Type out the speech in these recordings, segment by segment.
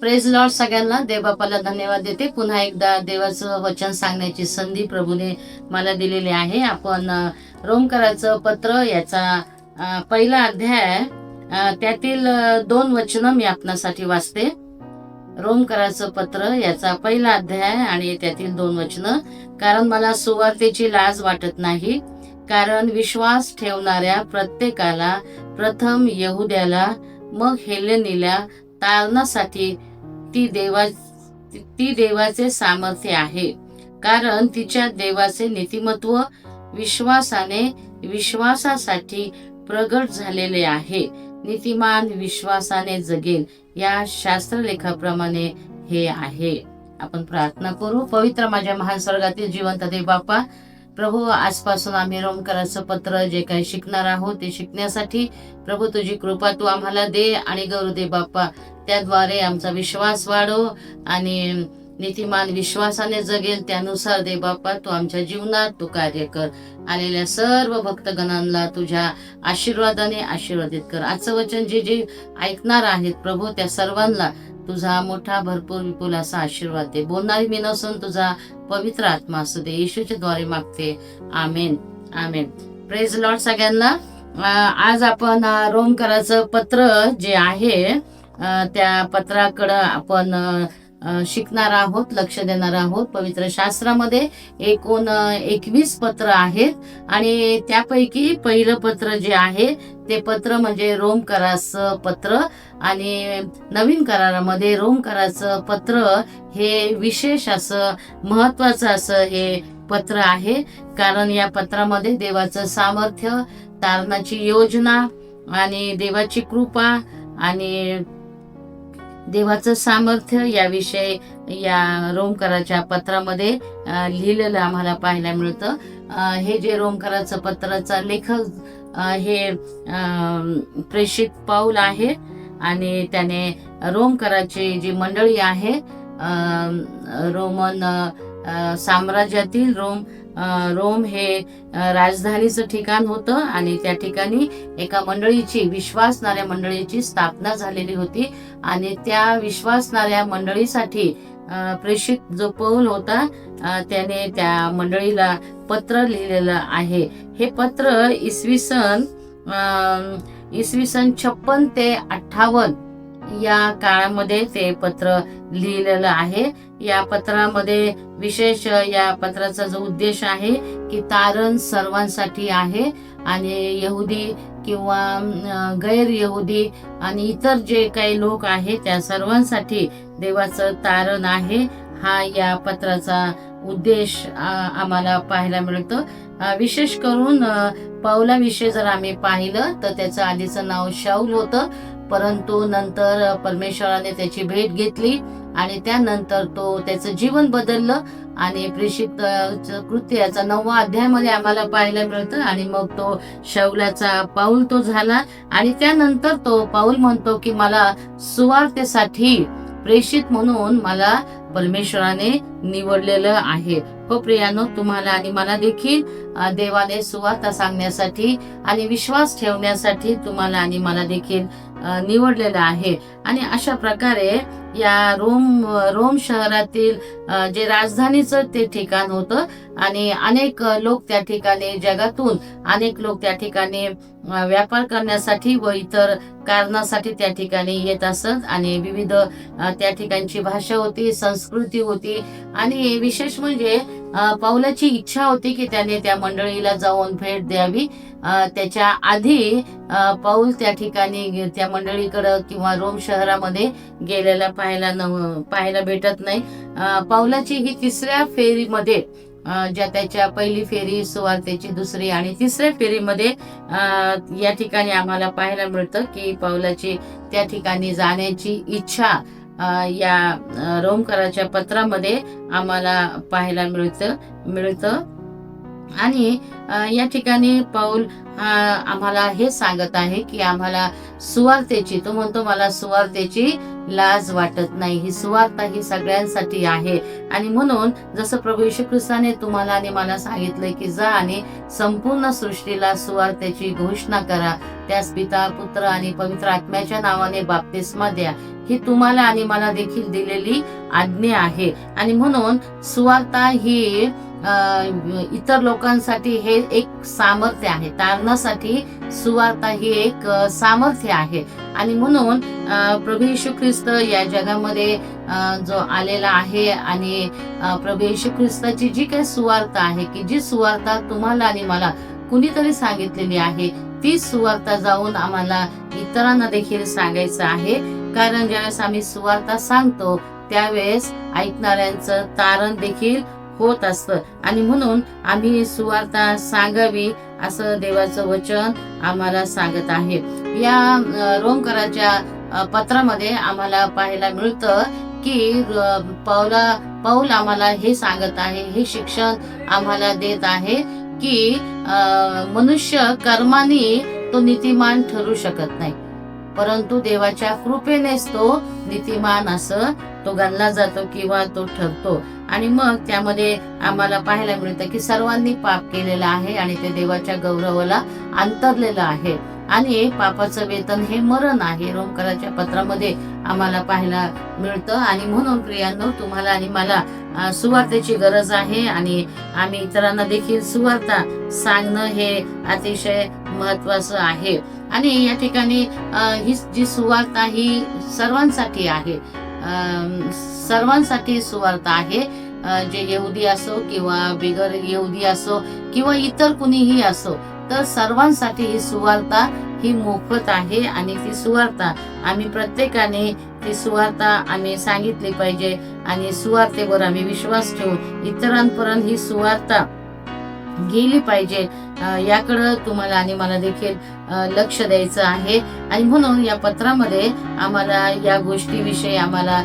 Praise Lord सगळ्यांना. देवबापाला धन्यवाद देते. पुन्हा एकदा देवाचं वचन सांगण्याची संधी प्रभूने मला दिलेली आहे. आपण रोमकराचं पत्र याचा पहिला अध्याय त्यातील 2 वचनं मी आपणासाठी वाचते. रोमकराचं पत्र याचा पहिला अध्याय आणि त्यातील 2 वचनं. कारण मला सुवार्तेची लाज वाटत नाही, कारण विश्वास ठेवणाऱ्या प्रत्येकाला, प्रथम यहुद्याला मग हेलेनीला तारणासाठी ती देवाचे सामर्थ्य आहे. कारण तिच्या देवाचे नीतिमत्व विश्वासासाठी प्रगट झालेले आहे. नीतिमान विश्वासाने जगेल, या शास्त्रलेखाप्रमाणे हे आहे. आपण प्रार्थना करू. पवित्र माझ्या महान स्वर्गातील जिवंत देव बापा, प्रभू, आजपासून आम्ही रोमकराचं पत्र जे काही शिकणार आहोत ते शिकण्यासाठी प्रभू तुझी कृपा तू आम्हाला दे आणि गौरव दे बाप्पा. त्याद्वारे आमचा विश्वास वाढव आणि नीतिमान विश्वासाने जगेल, त्यानुसार दे बाप्पा तू आमच्या जीवनात तू कार्य कर. आलेल्या सर्व भक्तगणांना तुझ्या आशीर्वादाने आशीर्वादित कर. आजचं वचन जे जे ऐकणार आहेत प्रभू, त्या सर्वांना तुझा मोठा भरपूर विपुल असा आशीर्वाद दे. बोलणारी मी नसून तुझा पवित्र आत्मा असू दे. येशूच्या द्वारे मागते. आमेन, आमेन. प्रेज लॉर्ड सगळ्यांना. आज आपण रोमकराचं पत्र जे आहे त्या पत्राकडं आपण शिकणार आहोत, लक्ष देणार आहोत. पवित्र शास्त्रामध्ये एकूण 21 पत्र आहेत आणि त्यापैकी पहिलं पत्र जे आहे ते पत्र म्हणजे रोमकराचं पत्र. आणि नवीन करारामध्ये रोमकराचं पत्र हे विशेष असं महत्वाचं असं हे पत्र आहे. कारण या पत्रामध्ये देवाचं सामर्थ्य, तारणाची योजना आणि देवाची कृपा आणि देवाचं सामर्थ्य याविषयी या रोमकराच्या पत्रामध्ये लिहिलेलं आम्हाला पाहायला मिळतं. हे जे रोमकराचं पत्राचा लेखक हे प्रेषित पाऊल आहे आणि त्याने रोमकराची जी मंडळी आहे रोमन साम्राज्यातील रोम हे राजधानीचं ठिकाण होतं आणि त्या ठिकाणी एका विश्वासणाऱ्या मंडळीची स्थापना झालेली होती. आणि त्या विश्वासणाऱ्या मंडळीसाठी प्रेषित जो पौल होता त्याने त्या मंडळीला पत्र लिहिलेलं आहे. हे पत्र इसवी सन 56 ते 58 या काळामध्ये ते पत्र लिहिलेलं आहे. या पत्रामध्ये विशेष या पत्राचा जो उद्देश आहे की तारण सर्वांसाठी आहे आणि यहुदी किंवा गैर यहुदी आणि इतर जे काही लोक आहेत त्या सर्वांसाठी देवाचं तारण आहे. हा या पत्राचा उद्देश आम्हाला पाहायला मिळतो. विशेष करून पौलाविषयी जर आम्ही पाहिलं तर त्याचं आधीचं नाव शाऊल होतं, परंतु नंतर परमेश्वराने त्याची भेट घेतली आणि त्यानंतर त्याचं जीवन बदललं आणि प्रेषित कृत्य याचा 9व्या अध्यायामध्ये आम्हाला पाहायला मिळतं. आणि मग तो शाऊलाचा पाऊल झाला आणि त्यानंतर तो पाऊल म्हणतो की मला सुवार्तेसाठी प्रेषित म्हणून मला परमेश्वराने निवडलेलं आहे. हो प्रियानो, तुम्हाला आणि मला देखील देवाने सुवार्ता सांगण्यासाठी आणि विश्वास ठेवण्यासाठी तुम्हाला आणि मला देखील निवडलेलं आहे. आणि अशा प्रकारे या रोम शहरातील जे राजधानीचं ते ठिकाण होतं आणि अनेक लोक त्या ठिकाणी, जगातून अनेक लोक त्या ठिकाणी व्यापार करण्यासाठी व इतर कारणासाठी त्या ठिकाणी येत असत. आणि विविध त्या ठिकाणची भाषा होती, संस्कृती होती. आणि विशेष म्हणजे पौलाची इच्छा होती की त्याने त्या मंडळीला जाऊन भेट द्यावी. त्याच्या आधी पौल त्या ठिकाणी त्या मंडळीकडे किंवा रोम शहरामध्ये गेलेला पाहायला भेटत नाही. पौलाची ही 3ऱ्या फेरीमध्ये ज्या त्याच्या पहिली फेरी, सुवार्तेची 2री आणि 3ऱ्या फेरीमध्ये या ठिकाणी आम्हाला पाहायला मिळतं की पौलाची त्या ठिकाणी जाण्याची इच्छा या रोमकराच्या पत्रामध्ये आम्हाला पाहायला मिळतं. आणि या ठिकाणी पाऊल आम्हाला हे सांगत आहे की आम्हाला सुवार्तेची, तो म्हणतो मला सुवार्तेची लाज वाटत नाही. ही सुवार्ता ही सगळ्यांसाठी आहे. आणि म्हणून जसं प्रभू येशू ख्रिस्ताने तुम्हाला आणि मला सांगितलंय की जा आणि संपूर्ण सृष्टीला सुवार्तेची घोषणा करा, त्यास पिता पुत्र आणि पवित्र आत्म्याच्या नावाने बाप्तिस्मा द्या, ही तुम्हाला आणि मला देखील दिलेली आज्ञा आहे. आणि म्हणून सुवार्ता ही इतर लोकांसाठी हे एक सामर्थ्य आहे, तारणासाठी सुवार्ता ही एक सामर्थ्य आहे. आणि म्हणून प्रभू येशू ख्रिस्त या जगामध्ये जो आलेला आहे आणि प्रभू येशू ख्रिस्ताची जी काही सुवार्ता आहे, की जी सुवार्ता तुम्हाला आणि मला कुणीतरी सांगितलेली आहे, ती सुवार्ता जाऊन आम्हाला इतरांना देखील सांगायचं आहे. कारण ज्यावेळेस आम्ही सुवार्ता सांगतो त्यावेळेस ऐकणाऱ्यांचं तारण देखील होत असतं. आणि म्हणून आम्ही सुवार्ता सांगावी असं देवाचं वचन आम्हाला सांगत आहे. या रोमकराच्या पत्रामध्ये आम्हाला पाहायला मिळतं की पाऊल आम्हाला हे सांगत आहे, हे शिक्षण आम्हाला देत आहे की मनुष्य कर्माने तो नीतिमान ठरू शकत नाही, परंतु देवाच्या कृपेनेच तो नीतिमान असं तो गणला जातो किंवा तो ठरतो. आणि मग त्यामध्ये आम्हाला पाहायला मिळतं की सर्वांनी पाप केलेलं आहे आणि ते देवाच्या गौरवाला अंतरलेलं आहे आणि पापाचं वेतन हे मरण आहे, रोमकराच्या पत्रामध्ये आम्हाला पाहायला मिळतं. आणि म्हणून प्रियांनो, तुम्हाला आणि मला सुवार्तेची गरज आहे आणि आम्ही इतरांना देखील सुवार्ता सांगणं हे अतिशय महत्वाचं आहे. आणि या ठिकाणी ही जी सुवार्ता ही सर्वांसाठी आहे, सर्वांसाठी सुवार्ता आहे. जे यहुदी असो किंवा बिगर यहुदी असो किंवा इतर कुणीही असो, तर सर्वांसाठी ही सुवार्ता ही मोफत आहे. आणि ती सुवार्ता आम्ही प्रत्येकाने ती सुवार्ता आम्ही सांगितली पाहिजे आणि सुवार्तेवर आम्ही विश्वास ठेवून इतरांपर्यंत ही सुवार्ता गेली पाहिजे. याकडं तुम्हाला आणि मला देखील लक्ष द्यायचं आहे. आणि म्हणून या पत्रामध्ये आम्हाला या गोष्टीविषयी आम्हाला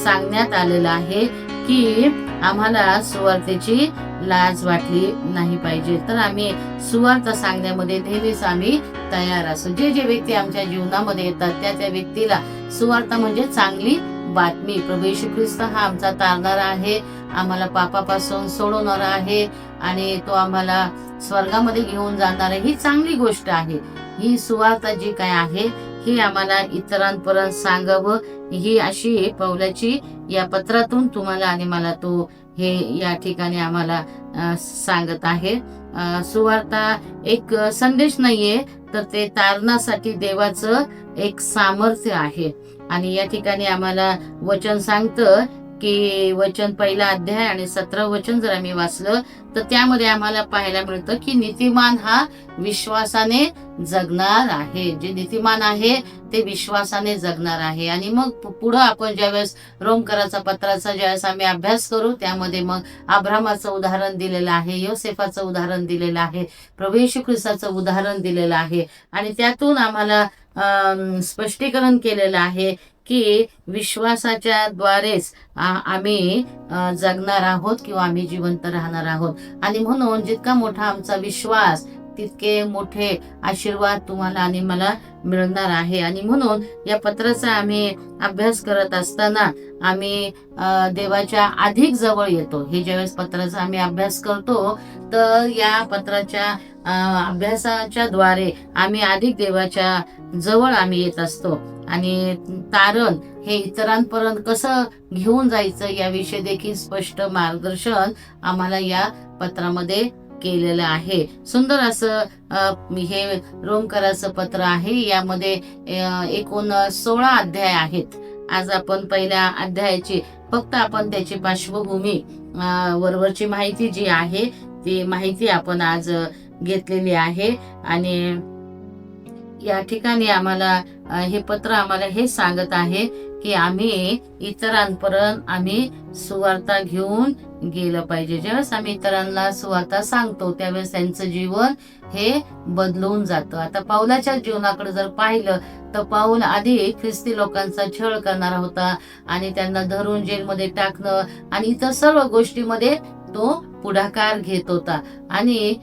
सांगण्यात आलेलं आहे की आम्हाला सुवार्तेची लाज वाटली नाही पाहिजे. तर आम्ही सुवार्ता सांगण्यामध्ये नेहमीच आम्ही तयार असो. जे जे व्यक्ती आमच्या जीवनामध्ये येतात त्या व्यक्तीला सुवार्ता म्हणजे चांगली बातमी. प्रभू येशू ख्रिस्त हा आमचा तारणारा आहे, आम्हाला पापापासून सोडवणारा आहे आणि तो आम्हाला स्वर्गामध्ये घेऊन जाणार आहे. ही चांगली गोष्ट आहे. ही सुवार्ता जी काय आहे ही आम्हाला इतरांपर्यंत सांगावं, ही अशी पौलाची या पत्रातून तुम्हाला आणि मला तो हे या ठिकाणी आम्हाला सांगत आहे. सुवार्ता एक संदेश नाहीये, तर ते तारणासाठी देवाचं एक सामर्थ्य आहे. आणि या ठिकाणी आम्हाला वचन सांगतं की वचन 1 अध्याय आणि 17 वचन जर आम्ही वाचलं तर त्यामध्ये आम्हाला पाहायला मिळतं की नीतिमान हा विश्वासाने जगणार आहे. जे नीतिमान आहे ते विश्वासाने जगणार आहे. आणि मग पुढं आपण ज्यावेळेस रोमकराचा पत्राचा ज्यावेळेस आम्ही अभ्यास करू त्यामध्ये मग अब्रामाचं उदाहरण दिलेलं आहे, योसेफाचं उदाहरण दिलेलं आहे, प्रभू येशू ख्रिस्ताचं उदाहरण दिलेलं आहे. आणि त्यातून आम्हाला स्पष्टीकरण केलेलं आहे की विश्वासाच्या द्वारेच आम्ही जगणार आहोत किंवा आम्ही जिवंत राहणार आहोत. आणि म्हणून जितका मोठा आमचा विश्वास तितके मोठे आशीर्वाद तुम्हाला आणि मला मिळणार आहे. आणि म्हणून या पत्राचा आम्ही अभ्यास करत असताना आम्ही देवाच्या अधिक जवळ येतो. हे ज्यावेळेस पत्राचा आम्ही अभ्यास करतो तर या पत्राच्या अभ्यासाच्या द्वारे आम्ही अधिक देवाच्या जवळ आम्ही येत असतो. आणि तारण हे इतरांपर्यंत कसं घेऊन जायचं याविषयी देखील स्पष्ट मार्गदर्शन आम्हाला या पत्रामध्ये केलेलं आहे. सुंदर असं हे रोमकराचं पत्र आहे. यामध्ये एकूण 16 अध्याय आहेत. आज आपण पहिल्या अध्यायाची फक्त आपण त्याची पार्श्वभूमी वरवरची माहिती जी आहे ती माहिती आपण आज घेतलेली आहे. आणि या ठिकाणी आम्हाला हे पत्र आम्हाला हे सांगत आहे की आम्ही इतरांपर्यंत आम्ही सुवार्ता घेऊन गेलं पाहिजे. ज्यावेळेस आम्ही इतरांना सुवार्ता सांगतो त्यावेळेस त्यांचं जीवन हे बदलून जातं. आता पाऊलाच्या जीवनाकडे जर पाहिलं तर पाऊल आधी ख्रिस्ती लोकांचा छळ करणारा होता आणि त्यांना धरून जेलमध्ये टाकणं आणि इतर सर्व गोष्टीमध्ये तो पुढाकार घेत होता. आणि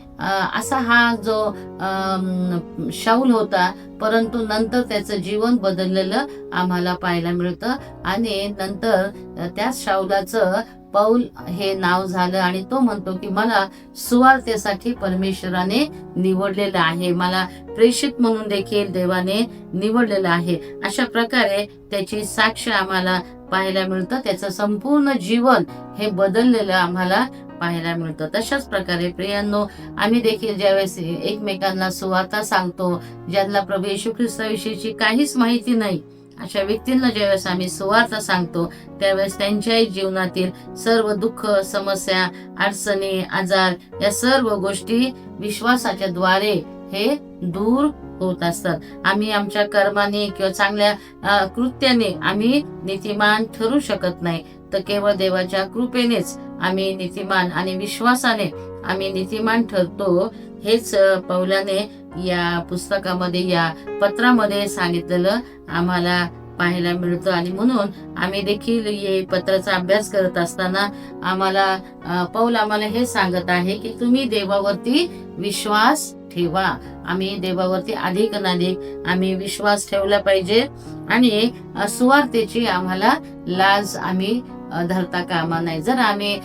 असा हा जो शाऊल होता, परंतु नंतर त्याचं जीवन बदललेलं आम्हाला पाहायला मिळतं. आणि नंतर त्या शाऊलाचं पौल हे नाव झालं आणि तो म्हणतो की मला सुवार्तेसाठी परमेश्वराने निवडलेलं आहे, मला प्रेषित म्हणून देखील देवाने निवडलेलं आहे. अशा प्रकारे त्याची साक्ष आम्हाला पाहायला मिळतं. त्याचं संपूर्ण जीवन हे बदललेलं आम्हाला पाहायला मिळतं. तशाच प्रकारे प्रियांनो, आम्ही देखील ज्यावेळेस एकमेकांना सुवार्ता सांगतो, ज्यांना प्रभू येशू ख्रिस्ताविषयीची काहीच माहिती नाही, अशा व्यक्तींना ज्यावेळेस आम्ही सुवार्ता सांगतो, त्यावेळेस त्यांच्याही जीवनातील सर्व दुःख, समस्या, अडचणी, आजार या सर्व गोष्टी विश्वासाच्या द्वारे हे दूर होत असतात. आम्ही आमच्या कर्माने किंवा चांगल्या कृत्याने आम्ही नीतिमान ठरू शकत नाही, तर केवळ देवाच्या कृपेनेच आम्ही नीतिमान आणि विश्वासाने आम्ही नीतिमान ठरतो. हेच पौलाने या पुस्तकामध्ये, या पत्रामध्ये सांगितलेलं आम्हाला पाहायला मिळतं. आणि म्हणून आम्ही देखील हे पत्राचा अभ्यास करत असताना आम्हाला पौल आम्हाला हे सांगत आहे की तुम्ही देवावरती विश्वास ठेवा. आम्ही देवावरती अधिक आम्ही विश्वास ठेवला पाहिजे. आणि सुवार्तेची आम्हाला लाज आम्ही धरता कामा नाही. जर आम्ही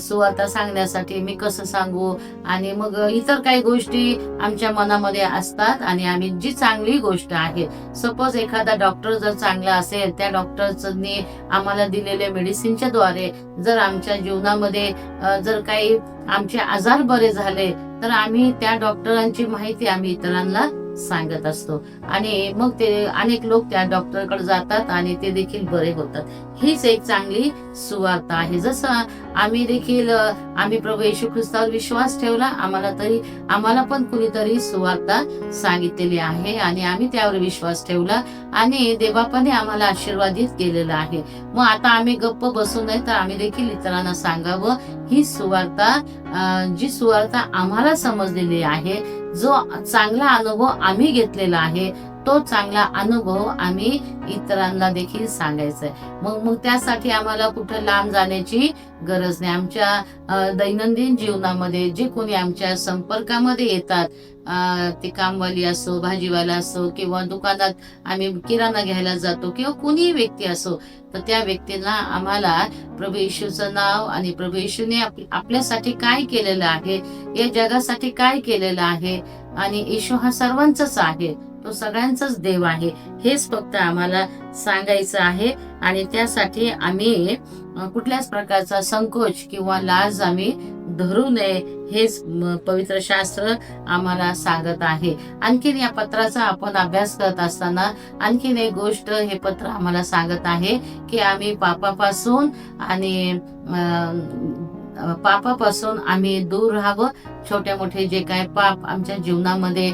सुवार्ता सांगण्यासाठी मी कसं सांगू, आणि मग इतर काही गोष्टी आमच्या मनामध्ये असतात, आणि आम्ही जी चांगली गोष्ट आहे, सपोज एखादा डॉक्टर जर चांगला असेल, त्या डॉक्टरनी आम्हाला दिलेल्या मेडिसिनच्या द्वारे जर आमच्या जीवनामध्ये जर काही आमचे आजार बरे झाले, तर आम्ही त्या डॉक्टरांची माहिती आम्ही इतरांना सांगत असतो. आणि मग ते अनेक लोक त्या डॉक्टरकडे जातात आणि ते देखील बरे होतात. हीच एक चांगली सुवार्ता आहे. जसं आम्ही देखील आम्ही प्रभू येशू ख्रिस्तावर विश्वास ठेवला, आम्हाला पण कुणीतरी सुवार्ता सांगितलेली आहे आणि आम्ही त्यावर विश्वास ठेवला आणि देवापाने आम्हाला आशीर्वादित केलेलं आहे. मग आता आम्ही गप्प बसू नये, तर आम्ही देखील इतरांना सांगावं ही सुवार्ता, जी सुवार्ता आम्हाला समजलेली आहे, जो चांगला अनुभव आम्ही घेतलेला आहे, तो चांगला अनुभव आम्ही इतरांना देखील सांगायचा आहे. मग त्यासाठी आम्हाला कुठं लांब जाण्याची गरज नाही. आमच्या दैनंदिन जीवनामध्ये जे कोणी आमच्या संपर्कामध्ये येतात, ते कामवाली असो, भाजीवाला असो, किंवा दुकानात आम्ही किराणा घ्यायला जातो, किंवा कोणीही व्यक्ती असो, तर त्या व्यक्तीला आम्हाला प्रभू येशूचं नाव आणि प्रभू येशूने आपल्यासाठी काय केलेलं आहे, या जगासाठी काय केलेलं आहे, आणि येशू हा सर्वांचाच आहे, तो सगळ्यांचाच देव आहे, हेच फक्त आम्हाला सांगायचं आहे. आणि त्यासाठी आम्ही कुठल्याच प्रकारचा संकोच किंवा लाज आम्ही धरू नये, हेच पवित्र शास्त्र आम्हाला सांगत आहे. आणखीन या पत्राचा आपण अभ्यास करत असताना आणखीन एक गोष्ट हे पत्र आम्हाला सांगत आहे की आम्ही पापापासून आम्ही दूर राहावं. छोटे मोठे जे काय पाप आमच्या जीवनामध्ये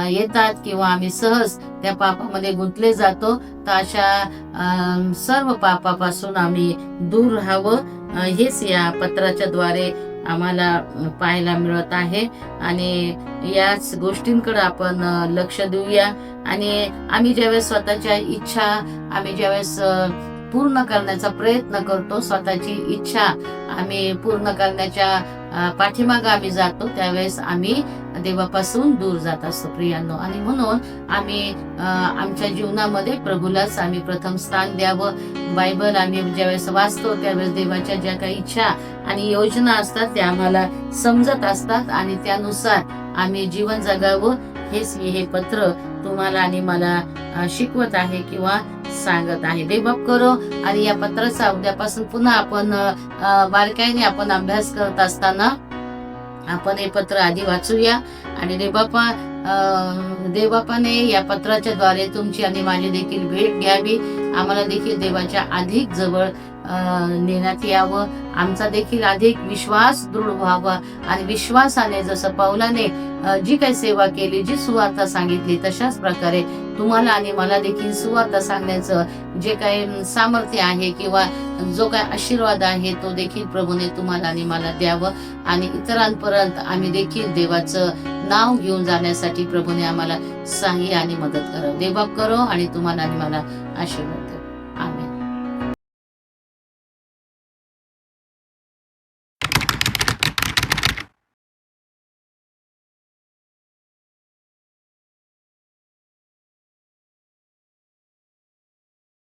येतात किंवा आम्ही सहज त्या पापामध्ये गुंतले जातो, तर अशा सर्व पापापासून आम्ही दूर राहावं, हेच या पत्राच्या द्वारे आम्हाला पाहायला मिळत आहे. आणि याच गोष्टींकडे आपण लक्ष देऊया. आणि आम्ही ज्यावेळेस स्वतःच्या इच्छा आम्ही ज्यावेळेस पूर्ण करण्याचा प्रयत्न करतो, स्वतःची इच्छा आम्ही पूर्ण करण्याच्या पाठीमागे आम्ही जातो, त्यावेळेस आम्ही देवापासून दूर जात असतो प्रियांनो. आणि म्हणून आम्ही आमच्या जीवनामध्ये प्रभूलाच आम्ही प्रथम स्थान द्यावं. बायबल आम्ही ज्यावेळेस वाचतो, त्यावेळेस देवाच्या ज्या काही इच्छा आणि योजना असतात त्या आम्हाला समजत असतात, आणि त्यानुसार आम्ही जीवन जगावं, हेच हे पत्र तुम्हाला आणि मला शिकवत आहे किंवा सांगत आहे. देवबाप करो. आणि या पत्राचा उद्यापासून पुन्हा आपण बारकाईने आपण अभ्यास करत असताना आपण हे पत्र आधी वाचूया. आणि देवबापाने या पत्राच्या द्वारे तुमची आणि माझी देखील भेट घ्यावी, आम्हाला देखील देवाच्या अधिक जवळ नेण्यात यावं, आमचा देखील अधिक विश्वास दृढ व्हावा, आणि विश्वासाने जसं पौलाने जी काही सेवा केली, जी सुवार्ता सांगितली, तशाच प्रकारे तुम्हाला आणि मला देखील सुवार्ता सांगण्याचं जे काही सामर्थ्य आहे किंवा जो काही आशीर्वाद आहे, तो देखील प्रभूने तुम्हाला आणि मला द्यावं, आणि इतरांपर्यंत आम्ही देखील देवाचं नाव घेऊन जाण्यासाठी प्रभूने आम्हाला सहाय्य आणि मदत करावं. देवबाप करो. आणि तुम्हाला आणि मला आशीर्वाद.